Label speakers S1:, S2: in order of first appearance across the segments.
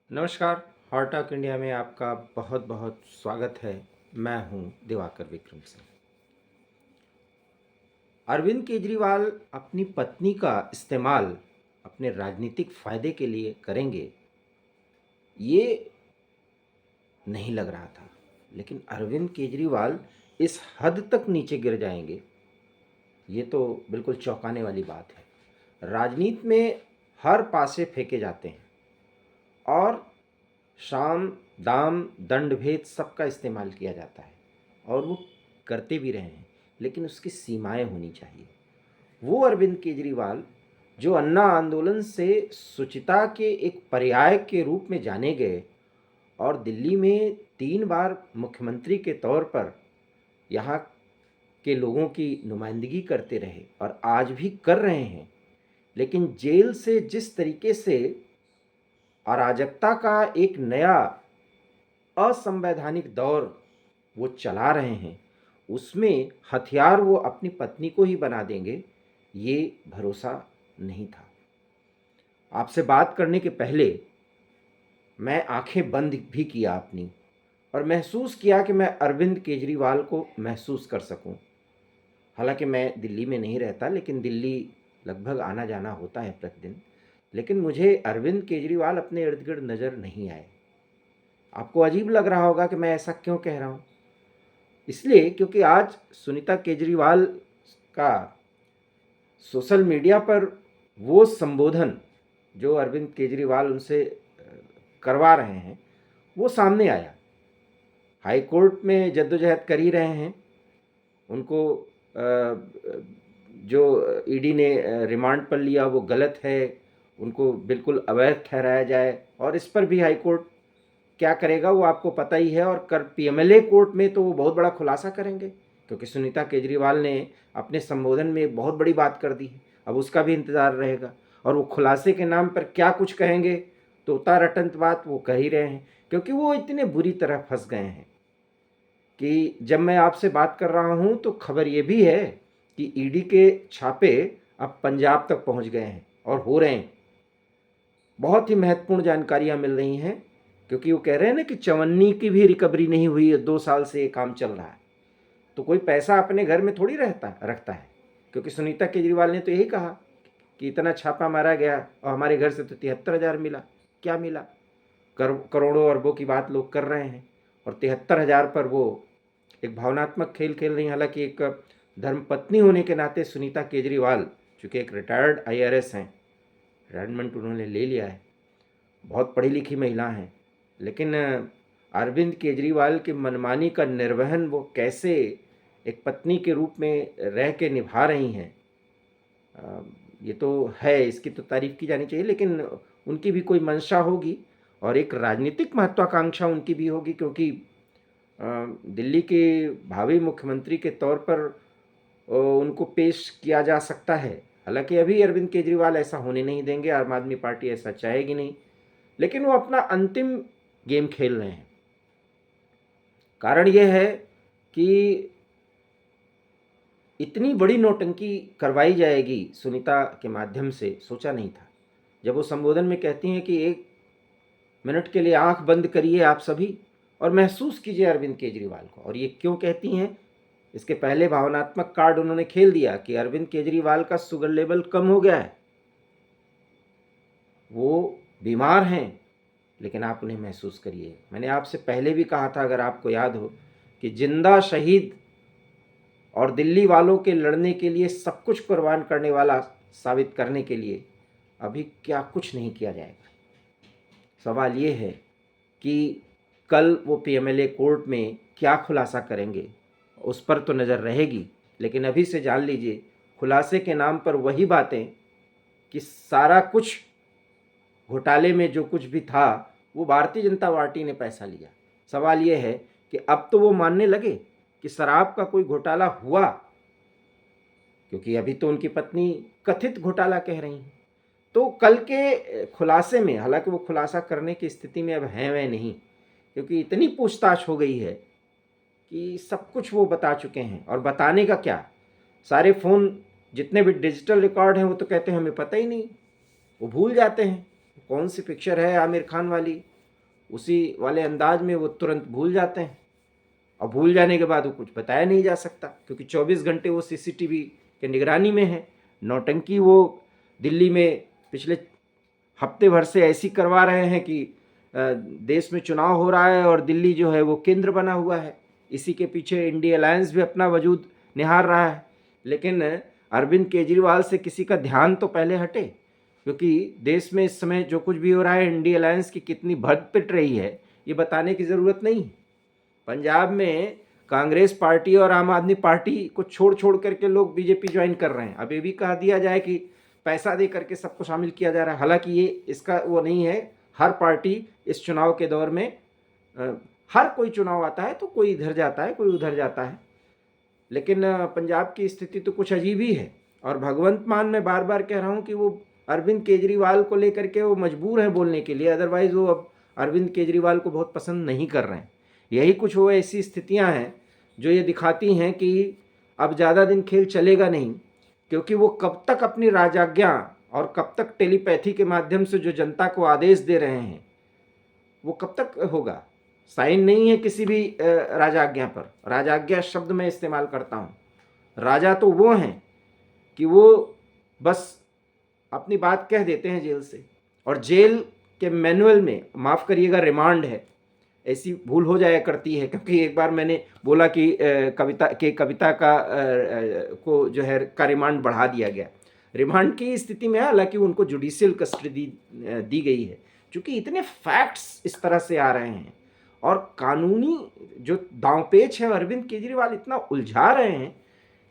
S1: नमस्कार। Hot talk India में आपका बहुत बहुत स्वागत है। मैं हूं दिवाकर विक्रम सिंह। अरविंद केजरीवाल अपनी पत्नी का इस्तेमाल अपने राजनीतिक फायदे के लिए करेंगे, ये नहीं लग रहा था। लेकिन अरविंद केजरीवाल इस हद तक नीचे गिर जाएंगे, ये तो बिल्कुल चौंकाने वाली बात है। राजनीति में हर पासे फेंके जाते हैं और साम दाम दंड भेद सबका इस्तेमाल किया जाता है और वो करते भी रहे हैं, लेकिन उसकी सीमाएं होनी चाहिए। वो अरविंद केजरीवाल जो अन्ना आंदोलन से शुचिता के एक पर्याय के रूप में जाने गए और दिल्ली में 3 बार मुख्यमंत्री के तौर पर यहाँ के लोगों की नुमाइंदगी करते रहे और आज भी कर रहे हैं, लेकिन जेल से जिस तरीके से अराजकता का एक नया असंवैधानिक दौर वो चला रहे हैं, उसमें हथियार वो अपनी पत्नी को ही बना देंगे, ये भरोसा नहीं था। आपसे बात करने के पहले मैं आंखें बंद भी किया अपनी और महसूस किया कि मैं अरविंद केजरीवाल को महसूस कर सकूं। हालांकि मैं दिल्ली में नहीं रहता, लेकिन दिल्ली लगभग आना जाना होता है प्रतिदिन। लेकिन मुझे अरविंद केजरीवाल अपने इर्द गिर्द नज़र नहीं आए। आपको अजीब लग रहा होगा कि मैं ऐसा क्यों कह रहा हूँ। इसलिए क्योंकि आज सुनीता केजरीवाल का सोशल मीडिया पर वो संबोधन जो अरविंद केजरीवाल उनसे करवा रहे हैं, वो सामने आया। हाई कोर्ट में जद्दोजहद कर ही रहे हैं, उनको जो ईडी ने रिमांड पर लिया वो गलत है, उनको बिल्कुल अवैध ठहराया जाए। और इस पर भी हाई कोर्ट क्या करेगा वो आपको पता ही है। और कर पीएमएलए कोर्ट में तो वो बहुत बड़ा खुलासा करेंगे, क्योंकि सुनीता केजरीवाल ने अपने संबोधन में एक बहुत बड़ी बात कर दी है। अब उसका भी इंतज़ार रहेगा और वो खुलासे के नाम पर क्या कुछ कहेंगे, तोता रटंत बात वो कह ही रहे हैं, क्योंकि वो इतने बुरी तरह फंस गए हैं कि जब मैं आपसे बात कर रहा हूँ तो खबर ये भी है कि ईडी के छापे अब पंजाब तक पहुँच गए हैं और हो रहे हैं। बहुत ही महत्वपूर्ण जानकारियाँ मिल रही हैं, क्योंकि वो कह रहे हैं ना कि चवन्नी की भी रिकवरी नहीं हुई है, 2 साल से ये काम चल रहा है। तो कोई पैसा अपने घर में थोड़ी रखता है, क्योंकि सुनीता केजरीवाल ने तो यही कहा कि इतना छापा मारा गया और हमारे घर से तो 73,000 मिला। क्या मिला? करोड़ों अरबों की बात लोग कर रहे हैं और 73,000 पर वो एक भावनात्मक खेल खेल रही हैं। हालांकि एक धर्मपत्नी होने के नाते सुनीता केजरीवाल चूँकि एक रिटायर्ड आईआरएस हैं, रिटायरमेंट उन्होंने ले लिया है, बहुत पढ़ी लिखी महिला हैं, लेकिन अरविंद केजरीवाल की मनमानी का निर्वहन वो कैसे एक पत्नी के रूप में रह के निभा रही हैं, ये तो है, इसकी तो तारीफ़ की जानी चाहिए। लेकिन उनकी भी कोई मंशा होगी और एक राजनीतिक महत्वाकांक्षा उनकी भी होगी, क्योंकि दिल्ली के भावी मुख्यमंत्री के तौर पर उनको पेश किया जा सकता है। हालांकि अभी अरविंद केजरीवाल ऐसा होने नहीं देंगे, आम आदमी पार्टी ऐसा चाहेगी नहीं, लेकिन वो अपना अंतिम गेम खेल रहे हैं। कारण यह है कि इतनी बड़ी नौटंकी करवाई जाएगी सुनीता के माध्यम से, सोचा नहीं था। जब वो संबोधन में कहती हैं कि 1 मिनट के लिए आंख बंद करिए आप सभी और महसूस कीजिए अरविंद केजरीवाल को। और ये क्यों कहती हैं, इसके पहले भावनात्मक कार्ड उन्होंने खेल दिया कि अरविंद केजरीवाल का शुगर लेवल कम हो गया है, वो बीमार हैं, लेकिन आप उन्हें महसूस करिए। मैंने आपसे पहले भी कहा था, अगर आपको याद हो, कि जिंदा शहीद और दिल्ली वालों के लड़ने के लिए सब कुछ कुर्बान करने वाला साबित करने के लिए अभी क्या कुछ नहीं किया जाएगा। सवाल ये है कि कल वो पीएमएलए कोर्ट में क्या खुलासा करेंगे, उस पर तो नज़र रहेगी। लेकिन अभी से जान लीजिए, खुलासे के नाम पर वही बातें कि सारा कुछ घोटाले में जो कुछ भी था वो भारतीय जनता पार्टी ने पैसा लिया। सवाल ये है कि अब तो वो मानने लगे कि शराब का कोई घोटाला हुआ, क्योंकि अभी तो उनकी पत्नी कथित घोटाला कह रही हैं। तो कल के खुलासे में, हालांकि वो खुलासा करने की स्थिति में अब हैं वह नहीं, क्योंकि इतनी पूछताछ हो गई है कि सब कुछ वो बता चुके हैं। और बताने का क्या, सारे फ़ोन जितने भी डिजिटल रिकॉर्ड हैं वो तो कहते हैं हमें पता ही नहीं, वो भूल जाते हैं कौन सी पिक्चर है आमिर खान वाली उसी वाले अंदाज में वो तुरंत भूल जाते हैं, और भूल जाने के बाद वो कुछ बताया नहीं जा सकता, क्योंकि 24 घंटे वो सीसीटीवी के निगरानी में है। नौटंकी वो दिल्ली में पिछले हफ्ते भर से ऐसी करवा रहे हैं कि देश में चुनाव हो रहा है और दिल्ली जो है वो केंद्र बना हुआ है। इसी के पीछे इंडिया अलायंस भी अपना वजूद निहार रहा है। लेकिन अरविंद केजरीवाल से किसी का ध्यान तो पहले हटे, क्योंकि देश में इस समय जो कुछ भी हो रहा है, इंडिया अलायंस की कितनी भद पिट रही है, ये बताने की ज़रूरत नहीं। पंजाब में कांग्रेस पार्टी और आम आदमी पार्टी को छोड़ छोड़ करके लोग बीजेपी ज्वाइन कर रहे हैं। अब ये भी कहा दिया जाए कि पैसा दे करके सबको शामिल किया जा रहा है, हालांकि ये इसका वो नहीं है। हर पार्टी इस चुनाव के दौर में हर कोई चुनाव आता है तो कोई इधर जाता है, कोई उधर जाता है, लेकिन पंजाब की स्थिति तो कुछ अजीब ही है। और भगवंत मान, मैं बार बार कह रहा हूँ कि वो अरविंद केजरीवाल को लेकर के वो मजबूर हैं बोलने के लिए, अदरवाइज़ वो अब अरविंद केजरीवाल को बहुत पसंद नहीं कर रहे हैं। यही कुछ वो ऐसी स्थितियाँ हैं जो ये दिखाती हैं कि अब ज़्यादा दिन खेल चलेगा नहीं, क्योंकि वो कब तक अपनी राजाज्ञा और कब तक टेलीपैथी के माध्यम से जो जनता को आदेश दे रहे हैं वो कब तक होगा। साइन नहीं है किसी भी राजाज्ञा पर। राजाज्ञा शब्द मैं इस्तेमाल करता हूँ। राजा तो वो हैं कि वो बस अपनी बात कह देते हैं जेल से, और जेल के मैनुअल में, माफ़ करिएगा, रिमांड है। ऐसी भूल हो जाया करती है, क्योंकि एक बार मैंने बोला कि कविता का को जो है का रिमांड बढ़ा दिया गया। रिमांड की स्थिति में हालांकि उनको जुडिशियल कस्टडी दी गई है, क्योंकि इतने फैक्ट्स इस तरह से आ रहे हैं और कानूनी जो दांवपेच है अरविंद केजरीवाल इतना उलझा रहे हैं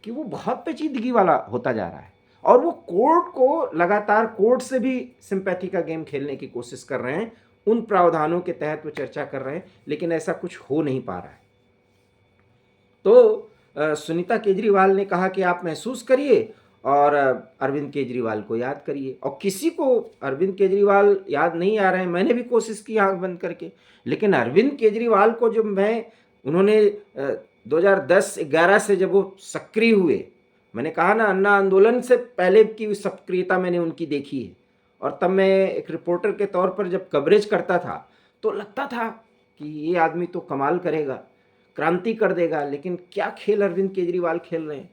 S1: कि वो बहुत पेचीदगी वाला होता जा रहा है। और वो कोर्ट को लगातार, कोर्ट से भी सिंपैथी का गेम खेलने की कोशिश कर रहे हैं, उन प्रावधानों के तहत वो चर्चा कर रहे हैं, लेकिन ऐसा कुछ हो नहीं पा रहा है। तो सुनीता केजरीवाल ने कहा कि आप महसूस करिए और अरविंद केजरीवाल को याद करिए। और किसी को अरविंद केजरीवाल याद नहीं आ रहे हैं, मैंने भी कोशिश की आंख बंद करके, लेकिन अरविंद केजरीवाल को जो उन्होंने 2010-11 से जब वो सक्रिय हुए, मैंने कहा ना, अन्ना आंदोलन से पहले की सक्रियता मैंने उनकी देखी है, और तब मैं एक रिपोर्टर के तौर पर जब कवरेज करता था तो लगता था कि ये आदमी तो कमाल करेगा, क्रांति कर देगा। लेकिन क्या खेल अरविंद केजरीवाल खेल रहे हैं।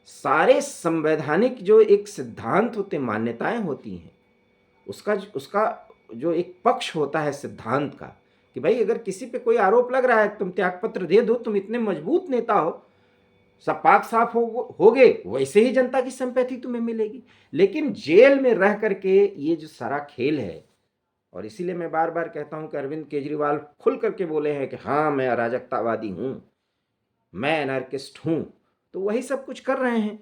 S1: सारे संवैधानिक जो एक सिद्धांत होते, मान्यताएं होती हैं, उसका जो एक पक्ष होता है सिद्धांत का, कि भाई अगर किसी पे कोई आरोप लग रहा है, तुम त्यागपत्र दे दो, तुम इतने मजबूत नेता हो, सब पाक साफ होगे, वैसे ही जनता की सिंपैथी तुम्हें मिलेगी। लेकिन जेल में रह करके ये जो सारा खेल है, और इसीलिए मैं बार बार कहता हूं कि अरविंद केजरीवाल खुल करके बोले हैं कि हाँ, मैं अराजकतावादी हूं, मैं एनार्किस्ट हूं, तो वही सब कुछ कर रहे हैं।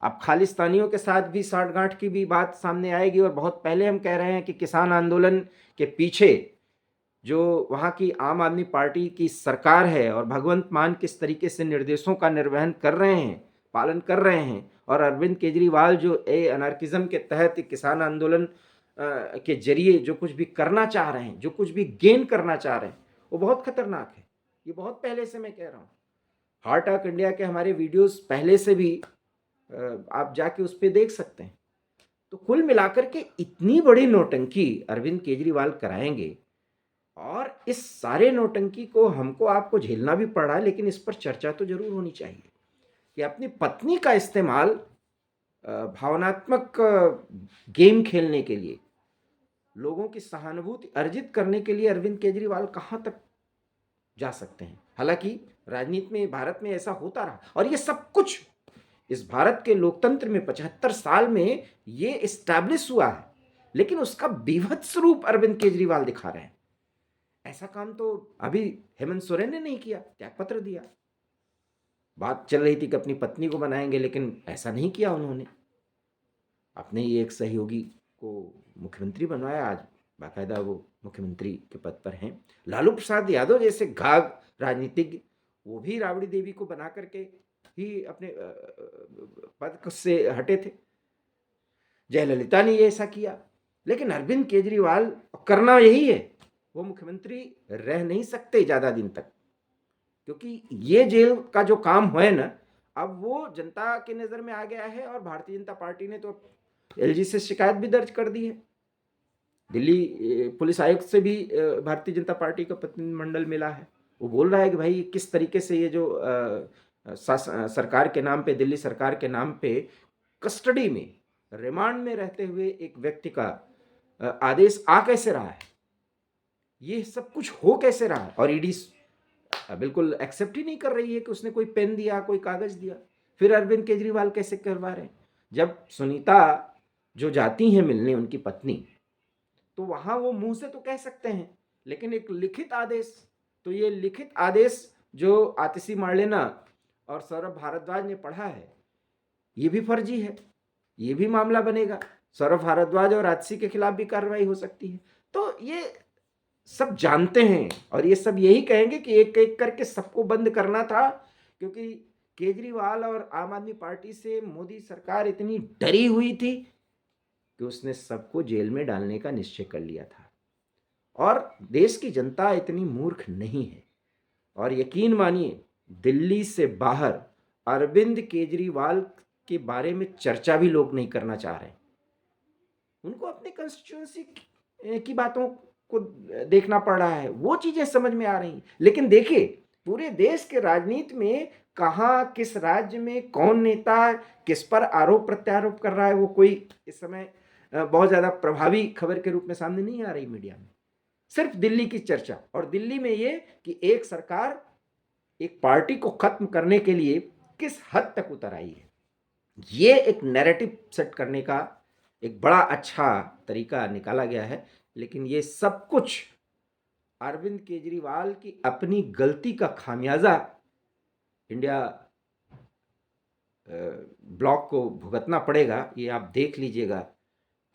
S1: अब खालिस्तानियों के साथ भी साठगांठ की भी बात सामने आएगी, और बहुत पहले हम कह रहे हैं कि किसान आंदोलन के पीछे जो वहाँ की आम आदमी पार्टी की सरकार है और भगवंत मान किस तरीके से निर्देशों का निर्वहन कर रहे हैं, पालन कर रहे हैं, और अरविंद केजरीवाल जो अनार्किज्म के तहत किसान आंदोलन के जरिए जो कुछ भी करना चाह रहे हैं, जो कुछ भी गेन करना चाह रहे हैं, वो बहुत खतरनाक है। ये बहुत पहले से मैं कह रहा हूँ। हार्ट ऑफ इंडिया के हमारे वीडियोस पहले से भी आप जाके उस पर देख सकते हैं। तो कुल मिलाकर के इतनी बड़ी नौटंकी अरविंद केजरीवाल कराएंगे, और इस सारे नौटंकी को हमको आपको झेलना भी पड़ रहा है, लेकिन इस पर चर्चा तो जरूर होनी चाहिए कि अपनी पत्नी का इस्तेमाल भावनात्मक गेम खेलने के लिए, लोगों की सहानुभूति अर्जित करने के लिए अरविंद केजरीवाल कहाँ तक जा सकते हैं। हालांकि राजनीति में, भारत में ऐसा होता रहा, और ये सब कुछ इस भारत के लोकतंत्र में 75 साल में ये इस्टेब्लिश हुआ है, लेकिन उसका बीभत्स रूप अरविंद केजरीवाल दिखा रहे हैं। ऐसा काम तो अभी हेमंत सोरेन ने नहीं किया, त्यागपत्र दिया। बात चल रही थी कि अपनी पत्नी को बनाएंगे, लेकिन ऐसा नहीं किया उन्होंने। अपने ही एक सहयोगी को मुख्यमंत्री बनवाया, आज बाकायदा वो मुख्यमंत्री के पद पर हैं। लालू प्रसाद यादव जैसे घाघ राजनीतिज्ञ, वो भी राबड़ी देवी को बना करके ही अपने पद से हटे थे। जयललिता ने ये ऐसा किया, लेकिन अरविंद केजरीवाल करना यही है, वो मुख्यमंत्री रह नहीं सकते ज़्यादा दिन तक, क्योंकि ये जेल का जो काम है ना, अब वो जनता की नज़र में आ गया है, और भारतीय जनता पार्टी ने तो एलजी से शिकायत भी दर्ज कर दी है। दिल्ली पुलिस आयुक्त से भी भारतीय जनता पार्टी का प्रतिनिधिमंडल मिला है। वो बोल रहा है कि भाई किस तरीके से ये जो सरकार के नाम पे, दिल्ली सरकार के नाम पे कस्टडी में, रिमांड में रहते हुए एक व्यक्ति का आदेश आ कैसे रहा है, ये सब कुछ हो कैसे रहा है, और ईडी बिल्कुल एक्सेप्ट ही नहीं कर रही है कि उसने कोई पेन दिया, कोई कागज दिया। फिर अरविंद केजरीवाल कैसे करवा रहे हैं? जब सुनीता जो जाती हैं मिलने, उनकी पत्नी, तो वहां वो मुंह से तो कह सकते हैं, लेकिन एक लिखित आदेश, तो ये लिखित आदेश जो आतिशी मार्लेना और सौरभ भारद्वाज ने पढ़ा है, ये भी फर्जी है, ये भी मामला बनेगा। सौरभ भारद्वाज और आतिशी के खिलाफ भी कार्रवाई हो सकती है। तो ये सब जानते हैं और ये सब यही कहेंगे कि एक एक करके सबको बंद करना था, क्योंकि केजरीवाल और आम आदमी पार्टी से मोदी सरकार इतनी डरी हुई थी कि उसने सबको जेल में डालने का निश्चय कर लिया था। और देश की जनता इतनी मूर्ख नहीं है। और यकीन मानिए, दिल्ली से बाहर अरविंद केजरीवाल के बारे में चर्चा भी लोग नहीं करना चाह रहे। उनको अपने कंस्टिट्यूएंसी की बातों को देखना पड़ रहा है, वो चीजें समझ में आ रही। लेकिन देखिए, पूरे देश के राजनीति में कहाँ, किस राज्य में कौन नेता किस पर आरोप प्रत्यारोप कर रहा है, वो कोई इस समय बहुत ज्यादा प्रभावी खबर के रूप में सामने नहीं आ रही मीडिया में। सिर्फ दिल्ली की चर्चा, और दिल्ली में ये कि एक सरकार एक पार्टी को खत्म करने के लिए किस हद तक उतर आई है, ये एक नैरेटिव सेट करने का एक बड़ा अच्छा तरीका निकाला गया है। लेकिन ये सब कुछ अरविंद केजरीवाल की अपनी गलती का खामियाजा इंडिया ब्लॉक को भुगतना पड़ेगा, ये आप देख लीजिएगा।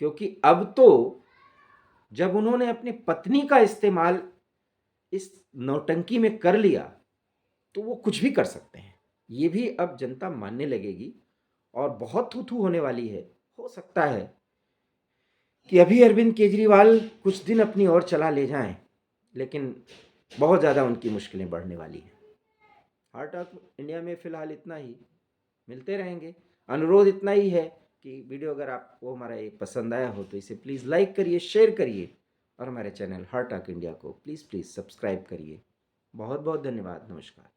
S1: क्योंकि अब तो जब उन्होंने अपनी पत्नी का इस्तेमाल इस नौटंकी में कर लिया, तो वो कुछ भी कर सकते हैं, ये भी अब जनता मानने लगेगी और बहुत थू-थू होने वाली है। हो सकता है कि अभी अरविंद केजरीवाल कुछ दिन अपनी ओर चला ले जाएं, लेकिन बहुत ज़्यादा उनकी मुश्किलें बढ़ने वाली हैं। हार्ट ऑफ इंडिया में फ़िलहाल इतना ही, मिलते रहेंगे। अनुरोध इतना ही है कि वीडियो अगर आपको हमारा ये पसंद आया हो तो इसे प्लीज़ लाइक करिए, शेयर करिए, और हमारे चैनल हार्ट ऑफ इंडिया को प्लीज़ सब्सक्राइब करिए। बहुत बहुत धन्यवाद। नमस्कार।